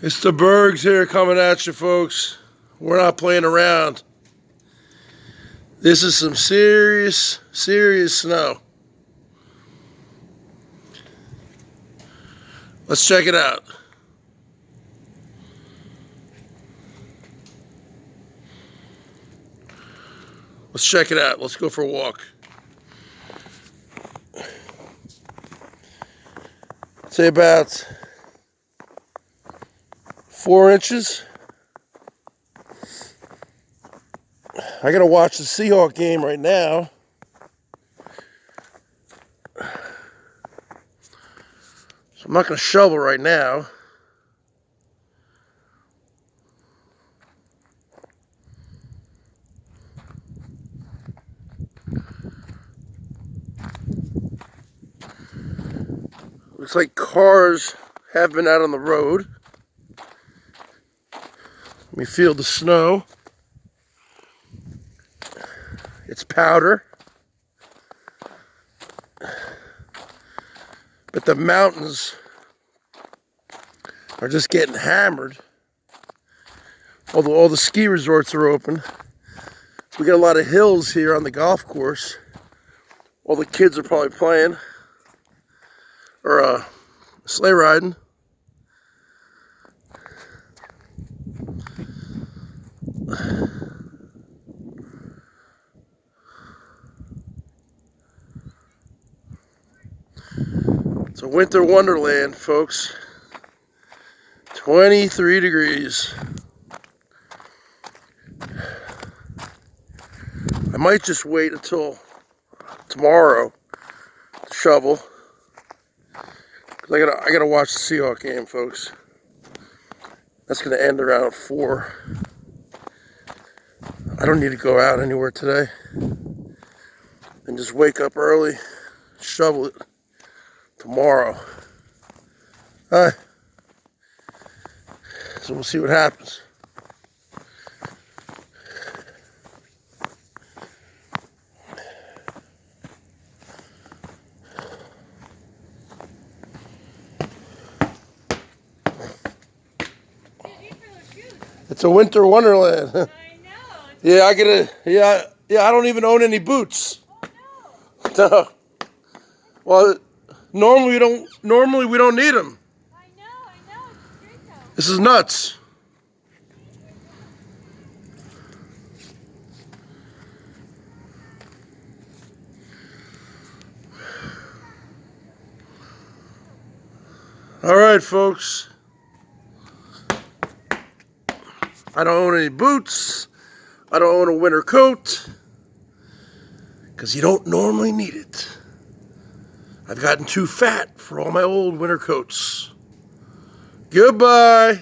It's the Bergs here coming at you, folks. We're not playing around. This is some serious snow. Let's check it out. Let's check it out. Let's go for a walk. Say about 4 inches. I gotta watch the Seahawk game right now. So I'm not gonna shovel right now. Looks like cars have been out on the road. Let me feel the snow. It's powder. But the mountains are just getting hammered. Although all the ski resorts are open. We got a lot of hills here on the golf course. All the kids are probably playing. Or sleigh riding. It's a winter wonderland, folks. 23 degrees. I might just wait until tomorrow to shovel. I gotta watch the Seahawk game, folks. That's gonna end around 4. I don't need to go out anywhere today. And just wake up early, shovel it tomorrow. Alright. So we'll see what happens. It's a winter wonderland. I know. Yeah, I don't even own any boots. Oh no. No. Well, normally we don't need them. I know. It's great though. This is nuts. All right, folks. I don't own any boots. I don't own a winter coat. Because you don't normally need it. I've gotten too fat for all my old winter coats. Goodbye.